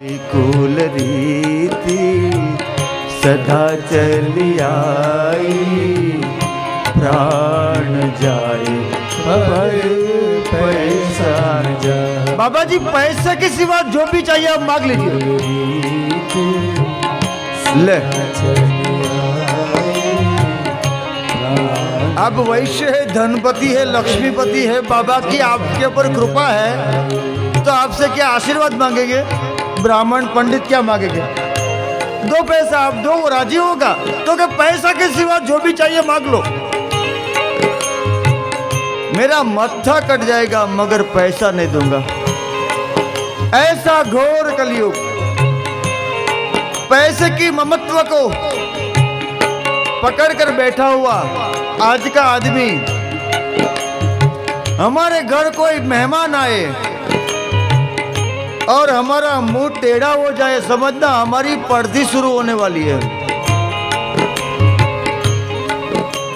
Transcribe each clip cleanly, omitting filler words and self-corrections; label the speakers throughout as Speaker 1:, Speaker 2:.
Speaker 1: कुल रीति सदा चली आई, प्राण जाए पर पैसा जाए। बाबा जी पैसे के सिवा जो भी चाहिए आप मांग लीजिए। ले अब वैश्य है, धनपति है, लक्ष्मीपति है, बाबा की आपके ऊपर कृपा है तो आपसे क्या आशीर्वाद मांगेंगे? ब्राह्मण पंडित क्या मांगेंगे? दो पैसा आप दो, वो राजी होगा। तो क्या पैसा के सिवा जो भी चाहिए मांग लो। मेरा मत्था कट जाएगा मगर पैसा नहीं दूंगा। ऐसा घोर कलयुग, पैसे की ममत्व को पकड़ कर बैठा हुआ आज का आदमी। हमारे घर कोई मेहमान आए और हमारा मुंह टेढ़ा हो जाए, समझना हमारी पड़ती शुरू होने वाली है।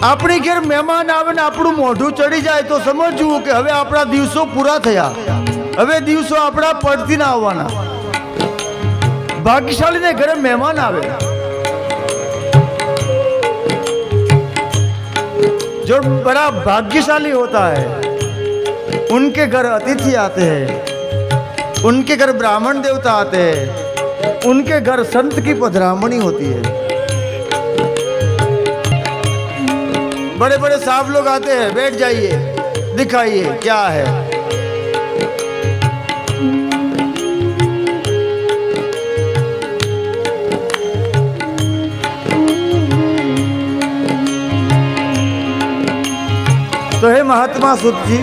Speaker 1: अपनी घर मेहमान आवे ने આપણું મોઢું ચડી જાય તો સમજવું કે હવે આપણા દિવસો પૂરા થયા, હવે દિવસો આપણા પડતી ના આવવાના। ભાગ્યશાળી ને ઘરે મહેમાન આવે, जो बड़ा भाग्यशाली होता है उनके घर अतिथि आते हैं, उनके घर ब्राह्मण देवता आते हैं, उनके घर संत की पधरामणी होती है। बड़े बड़े साहब लोग आते हैं, बैठ जाइए, दिखाइए क्या है। तो हे महात्मा सुत जी,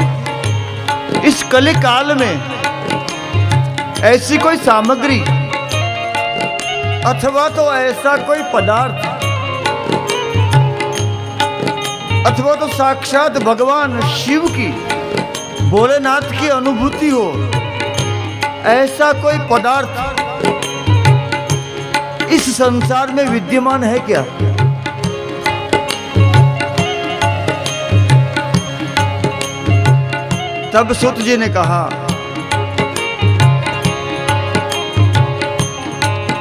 Speaker 1: इस कली काल में ऐसी कोई सामग्री अथवा तो ऐसा कोई पदार्थ अथवा तो साक्षात भगवान शिव की, भोलेनाथ की अनुभूति हो, ऐसा कोई पदार्थ इस संसार में विद्यमान है क्या? तब सुत जी ने कहा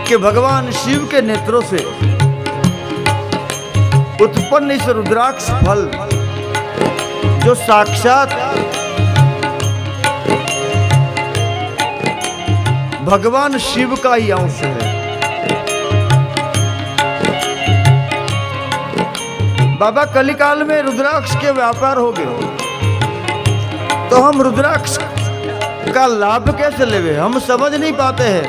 Speaker 1: कि भगवान शिव के नेत्रों से उत्पन्न इस रुद्राक्ष फल जो साक्षात भगवान शिव का ही अंश है। बाबा कलिकाल में रुद्राक्ष के व्यापार हो गए तो हम रुद्राक्ष का लाभ कैसे लेवे? हम समझ नहीं पाते हैं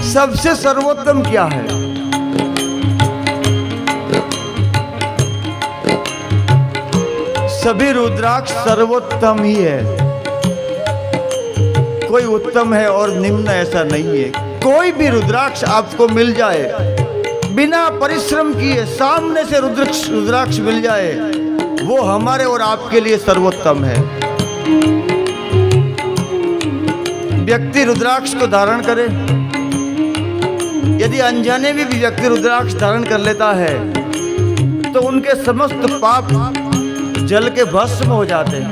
Speaker 1: सबसे सर्वोत्तम क्या है। सभी रुद्राक्ष सर्वोत्तम ही है, कोई उत्तम है और निम्न ऐसा नहीं है। कोई भी रुद्राक्ष आपको मिल जाए, बिना परिश्रम किए सामने से रुद्राक्ष मिल जाए, वो हमारे और आपके लिए सर्वोत्तम है। व्यक्ति रुद्राक्ष को धारण करे, यदि अनजाने भी व्यक्ति रुद्राक्ष धारण कर लेता है तो उनके समस्त पाप जल के भस्म हो जाते हैं।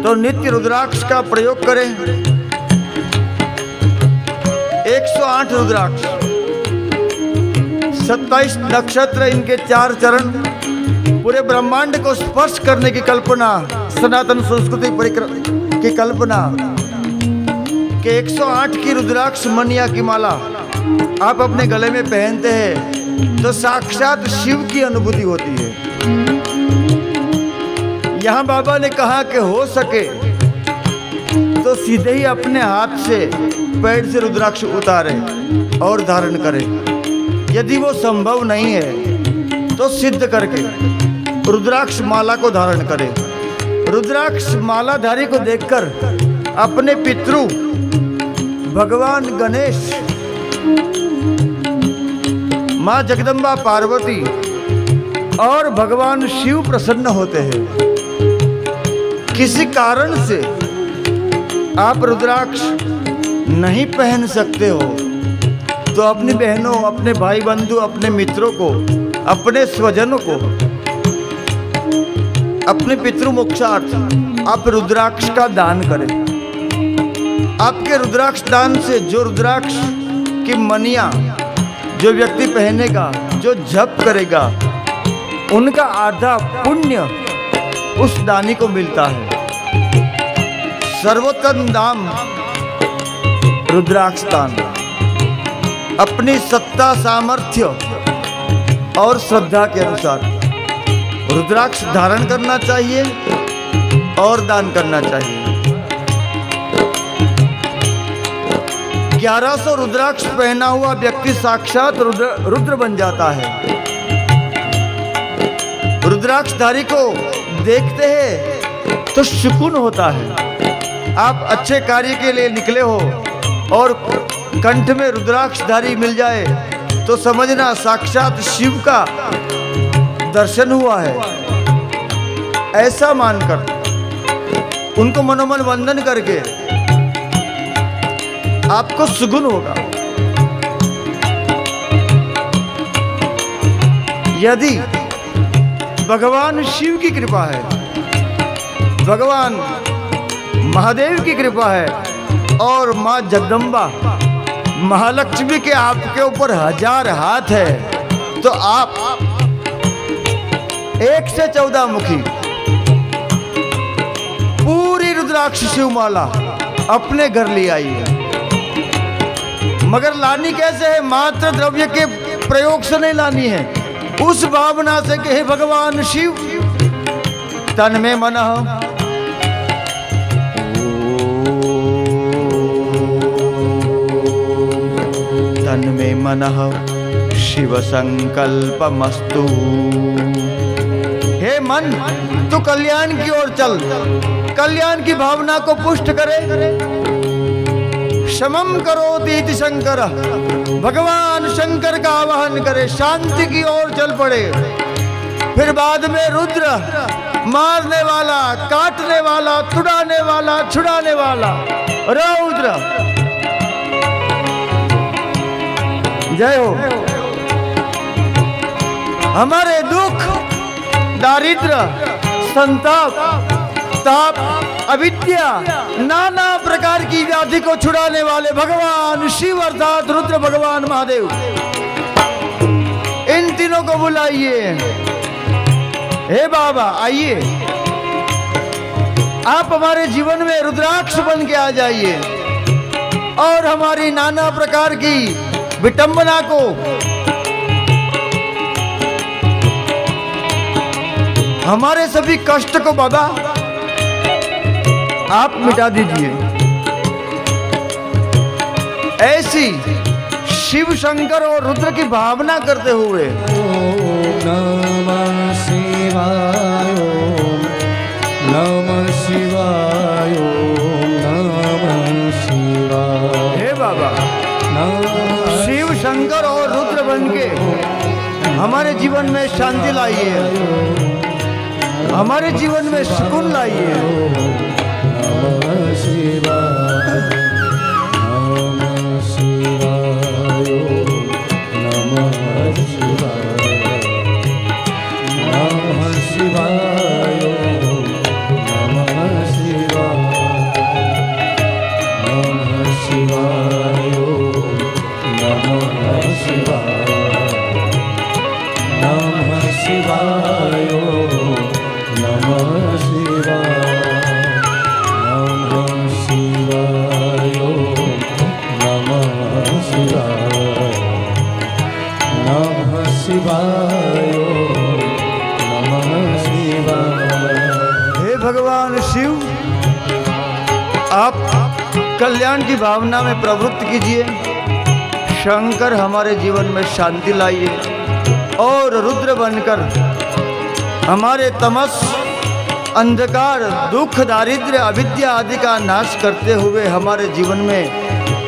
Speaker 1: तो नित्य रुद्राक्ष का प्रयोग करें। 108 रुद्राक्ष, 27 नक्षत्र, इनके 4 चरण, पूरे ब्रह्मांड को स्पर्श करने की कल्पना, सनातन संस्कृति की कल्पना कि 108 की रुद्राक्ष मनिया की माला आप अपने गले में पहनते हैं तो साक्षात शिव की अनुभूति होती है। यहाँ बाबा ने कहा कि हो सके तो सीधे ही अपने हाथ से पैर से रुद्राक्ष उतारे और धारण करें। यदि वो संभव नहीं है तो सिद्ध करके रुद्राक्ष माला को धारण करें। रुद्राक्ष मालाधारी को देखकर अपने पितृ भगवान गणेश, माँ जगदम्बा पार्वती और भगवान शिव प्रसन्न होते हैं। किसी कारण से आप रुद्राक्ष नहीं पहन सकते हो तो अपनी बहनों, अपने भाई बंधु, अपने मित्रों को, अपने स्वजनों को, अपने पितृ मोक्षार्थ आप रुद्राक्ष का दान करें। आपके रुद्राक्ष दान से जो रुद्राक्ष की मनिया जो व्यक्ति पहनेगा, जो जप करेगा, उनका आधा पुण्य उस दानी को मिलता है। सर्वोत्तम दान रुद्राक्ष दान। अपनी सत्ता, सामर्थ्य और श्रद्धा के अनुसार रुद्राक्ष धारण करना चाहिए और दान करना चाहिए। 1100 रुद्राक्ष पहना हुआ व्यक्ति साक्षात रुद्र बन जाता है। रुद्राक्षधारी को देखते हैं तो सुकून होता है। आप अच्छे कार्य के लिए निकले हो और कंठ में रुद्राक्षधारी मिल जाए तो समझना साक्षात शिव का दर्शन हुआ है। ऐसा मानकर उनको मनोमन वंदन करके आपको सुगुन होगा। यदि भगवान शिव की कृपा है, भगवान महादेव की कृपा है और माँ जगदम्बा महालक्ष्मी के आपके ऊपर 1000 हाथ है, तो आप 1 से 14 मुखी पूरी रुद्राक्ष शिवमाला अपने घर ले आइए। मगर लानी कैसे है? मात्र द्रव्य के प्रयोग से नहीं लानी है, उस भावना से कि हे भगवान शिव, तन में मनः तन में मनः शिव संकल्पमस्तु। हे मन, तू कल्याण की ओर चल, कल्याण की भावना को पुष्ट करे। शमम करोति इति शंकर, भगवान शंकर का आवाहन करे, शांति की ओर चल पड़े। फिर बाद में रुद्र मारने वाला, काटने वाला, तुड़ाने वाला, छुड़ाने वाला रौद्र। जय हो। हमारे दुख, दारिद्र, संताप, ताप, अविद्या, नाना प्रकार की व्याधि को छुड़ाने वाले भगवान शिव अर्थात रुद्र भगवान महादेव, इन तीनों को बुलाइए। हे बाबा आइए, आप हमारे जीवन में रुद्राक्ष बन के आ जाइए और हमारी नाना प्रकार की विटंबना को, हमारे सभी कष्ट को बाबा आप मिटा दीजिए। ऐसी शिव शंकर और रुद्र की भावना करते हुए
Speaker 2: ओम नमः शिवाय, ओम नमः शिवाय, ओम नमः शिवाय।
Speaker 1: हे बाबा, शिव शंकर और रुद्र बन के हमारे जीवन में शांति लाइए, हमारे जीवन में सुकून लाइए।
Speaker 2: नमः शिवाय, नमः शिवाय, नमः शिवाय, नमः शिवाय, नमः शिवाय, नमः शिवाय, नमः शिवाय, नमः शिवाय, नमः शिवाय, नमः शिवाय, नमः शिवाय, नमः शिवाय, नमः शिवाय।
Speaker 1: हे भगवान शिव, आप कल्याण की भावना में प्रवृत्त कीजिए। शंकर हमारे जीवन में शांति लाइए और रुद्र बनकर हमारे तमस, अंधकार, दुख, दारिद्र्य, अविद्या आदि का नाश करते हुए हमारे जीवन में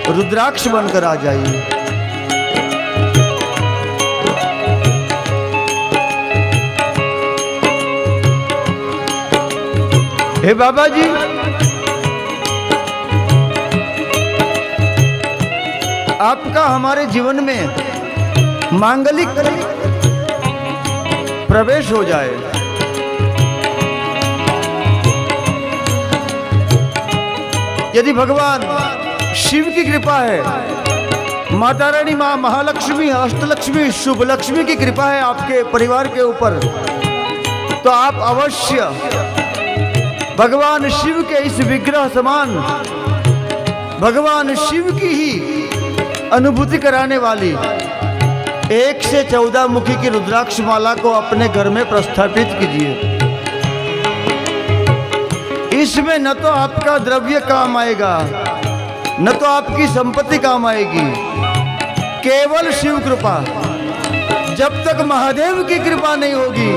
Speaker 1: रुद्राक्ष बनकर आ जाइए। हे बाबा जी, आपका हमारे जीवन में मांगलिक प्रवेश हो जाए। यदि भगवान शिव की कृपा है, माता रानी माँ महालक्ष्मी, अष्टलक्ष्मी, शुभ लक्ष्मी की कृपा है आपके परिवार के ऊपर, तो आप अवश्य भगवान शिव के इस विग्रह समान भगवान शिव की ही अनुभूति कराने वाली 1 से 14 मुखी की रुद्राक्ष माला को अपने घर में प्रस्थापित कीजिए। इसमें न तो आपका द्रव्य काम आएगा, न तो आपकी संपत्ति काम आएगी, केवल शिव कृपा। जब तक महादेव की कृपा नहीं होगी,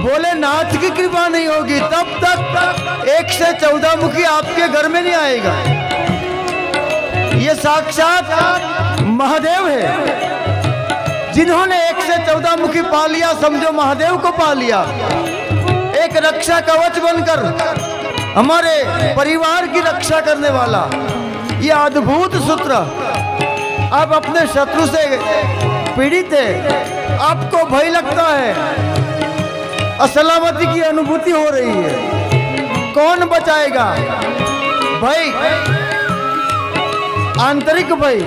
Speaker 1: भोलेनाथ की कृपा नहीं होगी, तब तक 1 से 14 मुखी आपके घर में नहीं आएगा। ये साक्षात महादेव है, जिन्होंने 1 से 14 मुखी पा लिया, समझो महादेव को पा लिया। एक रक्षा कवच बनकर हमारे परिवार की रक्षा करने वाला यह अद्भुत सूत्र। आप अपने शत्रु से पीड़ित है, आपको भय लगता है, असलामती की अनुभूति हो रही है, कौन बचाएगा? भय, आंतरिक भय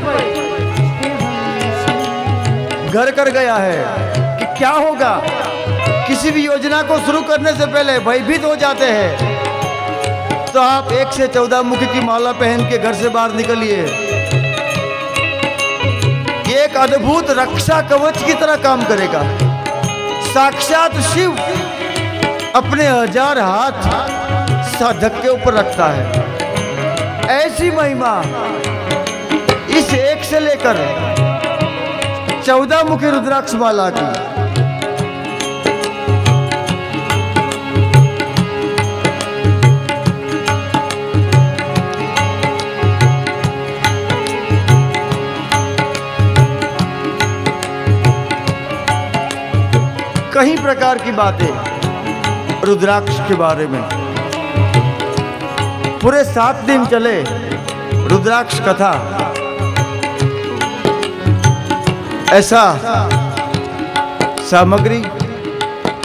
Speaker 1: घर कर गया है कि क्या होगा। किसी भी योजना को शुरू करने से पहले भयभीत हो जाते हैं, तो आप 1 से 14 मुखी की माला पहन के घर से बाहर निकलिए। ये एक अद्भुत रक्षा कवच की तरह काम करेगा। साक्षात शिव अपने 1000 हाथ साधक के ऊपर रखता है। ऐसी महिमा इस 1 से लेकर 14 मुखी रुद्राक्ष माला की। कई प्रकार की बातें रुद्राक्ष के बारे में, पूरे 7 दिन चले रुद्राक्ष कथा। ऐसा सामग्री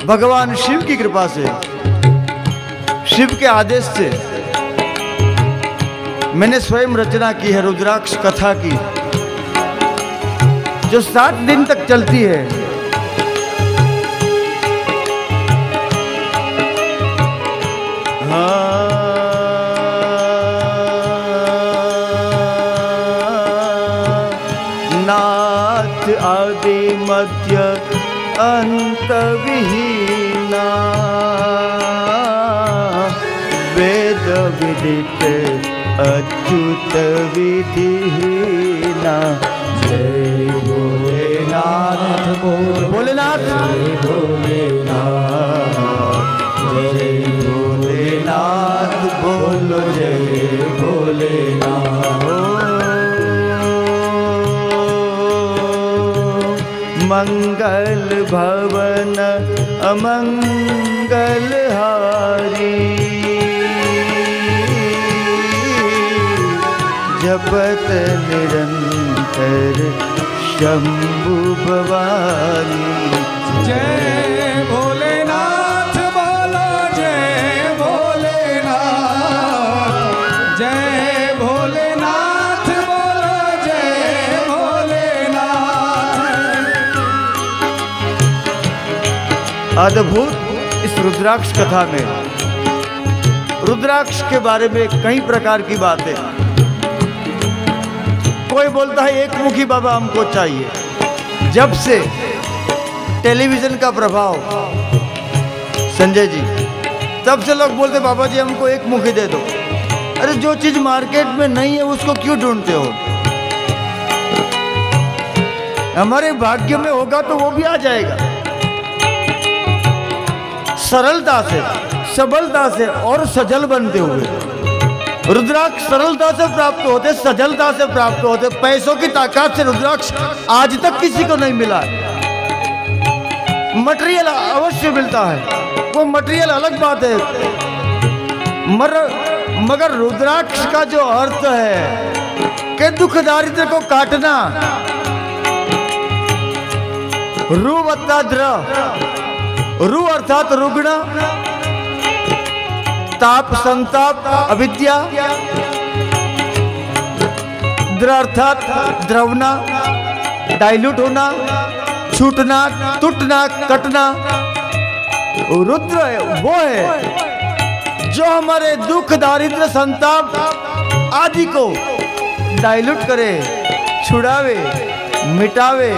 Speaker 1: भगवान शिव की कृपा से, शिव के आदेश से मैंने स्वयं रचना की है रुद्राक्ष कथा की, जो 7 दिन तक चलती है। नाथ आदि मध्य अंत विहीना, वेद विदित अच्युत विधिहीना।
Speaker 2: जय भोलेनाथ
Speaker 1: भोलेनाथ,
Speaker 2: जय भोलेनाथ, जय भोलेनाथ, बोलो जय भोलेनाथ।
Speaker 1: मंगल भवन अमंगल हारी, जपत निरंतर शंभु भवानी।
Speaker 2: जय भोलेनाथ, बोलो जय भोलेनाथ, जय भोलेनाथ, बोलो जय भोलेनाथ।
Speaker 1: अद्भुत इस रुद्राक्ष कथा में रुद्राक्ष के बारे में कई प्रकार की बातें। कोई बोलता है 1 मुखी बाबा हमको चाहिए। जब से टेलीविजन का प्रभाव, संजय जी, तब से लोग बोलते बाबा जी हमको 1 मुखी दे दो। अरे जो चीज मार्केट में नहीं है उसको क्यों ढूंढते हो? हमारे भाग्य में होगा तो वो भी आ जाएगा। सरलता से, सबलता से और सजल बनते हुए रुद्राक्ष सरलता से प्राप्त होते, सजलता से प्राप्त होते। पैसों की ताकत से रुद्राक्ष आज तक किसी को नहीं मिला। मटेरियल अवश्य मिलता है, वो मटेरियल अलग बात है, मगर रुद्राक्ष का जो अर्थ है कि दुख दारिद्र को काटना, रु वत्ता द्र, रु अर्थात रुग्ण, ताप संताप अविद्या, रुद्र अर्थात द्रवना, डाइल्यूट होना, छूटना, टूटना, कटना। रुद्र वो है जो हमारे दुख, दारिद्र्य, संताप आदि को डाइल्यूट करे, छुड़ावे, मिटावे,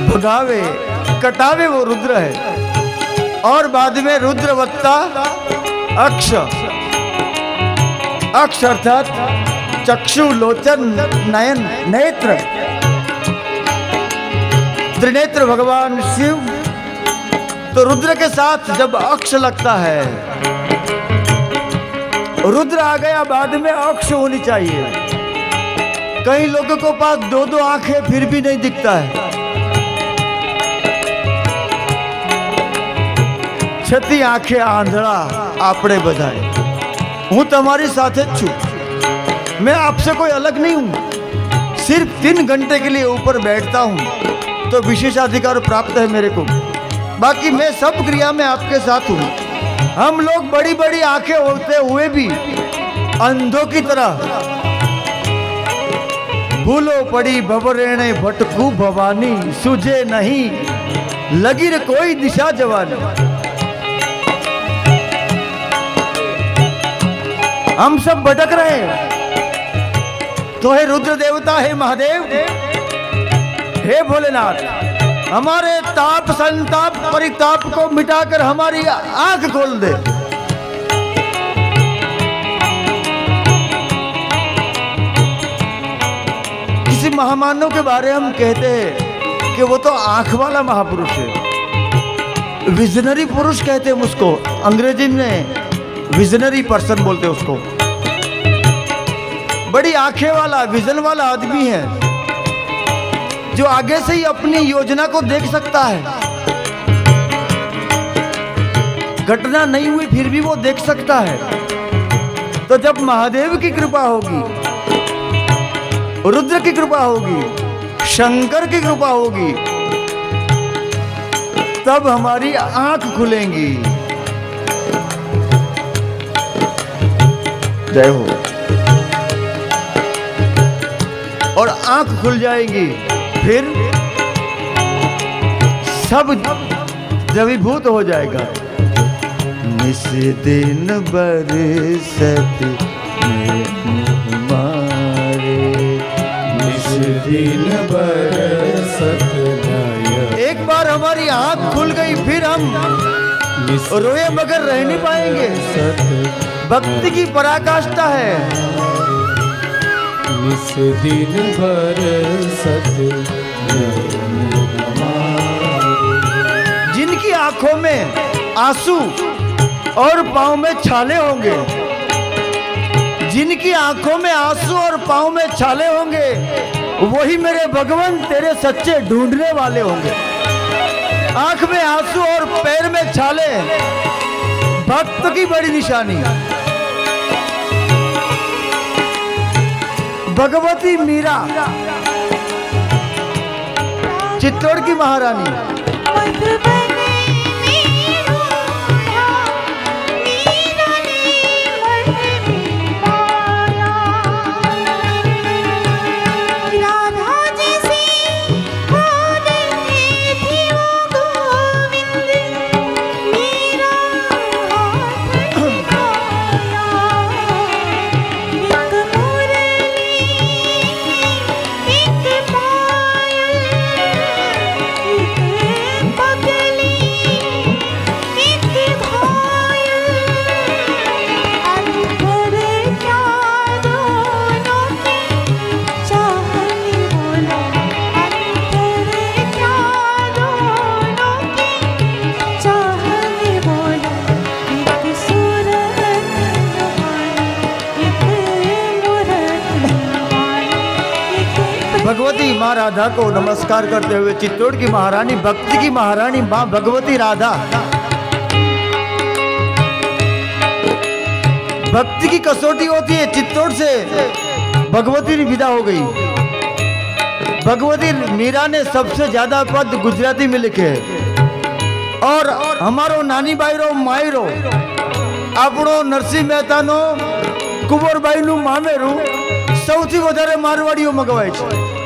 Speaker 1: भगावे, कटावे, वो रुद्र है। और बाद में रुद्रवत्ता अक्ष, अक्ष अर्थात चक्षु, लोचन, नयन, नेत्र, त्रिनेत्र भगवान शिव। तो रुद्र के साथ जब अक्ष लगता है, रुद्र आ गया, बाद में अक्ष होनी चाहिए। कई लोगों को पास दो दो आंखें फिर भी नहीं दिखता है। छती आंखें आंधड़ा आपड़े बधाए। हूं तुम्हारी साथे छू, मैं आपसे कोई अलग नहीं हूं। सिर्फ 3 घंटे के लिए ऊपर बैठता हूं तो विशेषाधिकार प्राप्त है मेरे को, बाकी मैं सब क्रिया में आपके साथ हूं। हम लोग बड़ी बड़ी आंखें होते हुए भी अंधों की तरह भूलो पड़ी भवरेणे भटकू भवानी, सुझे नहीं लगी रे कोई दिशा जवानी। हम सब भटक रहे हैं। तो हे रुद्र देवता, हे महादेव, हे भोलेनाथ, हमारे ताप, संताप, परिताप को मिटाकर हमारी आंख खोल दे। किसी महामानव के बारे हम कहते हैं कि वो तो आंख वाला महापुरुष है, विजनरी पुरुष कहते हैं उसको। अंग्रेजी में विजनरी पर्सन बोलते हैं उसको। बड़ी आंखें वाला, विजन वाला आदमी है जो आगे से ही अपनी योजना को देख सकता है। घटना नहीं हुई फिर भी वो देख सकता है। तो जब महादेव की कृपा होगी, रुद्र की कृपा होगी, शंकर की कृपा होगी, तब हमारी आंख खुलेंगी। जय हो। और आंख खुल जाएगी, फिर सब द्रवीभूत हो जाएगा। निस दिन बरसत हमारे, निस दिन बरसत नयन। एक बार हमारी आंख खुल गई, फिर हम रोए मगर रह नहीं पाएंगे। भक्ति की पराकाष्ठा है।
Speaker 2: निस दिन बरसत
Speaker 1: जिनकी आंखों में आंसू और पांव में छाले होंगे, जिनकी आंखों में आंसू और पांव में छाले होंगे, वही मेरे भगवान तेरे सच्चे ढूंढने वाले होंगे। आंख में आंसू और पैर में छाले भक्त की बड़ी निशानी। भगवती मीरा, चित्तौड़ की महारानी, भगवती माँ राधा को नमस्कार करते हुए चित्तौड़ की महारानी, भक्ति की महारानी माँ भगवती राधा, भक्ति की कसौटी होती है। चित्तौड़ से भगवती विदा हो गई। भगवती मीरा ने सबसे ज्यादा पद गुजराती में लिखे और हमारो नानी बाई रो माई रो આપણો નરસિંહ મહેતાનો કુંવરબાઈનું મામેરું સૌ સૌથી વધારે મારવાડીઓ મગવાય છે।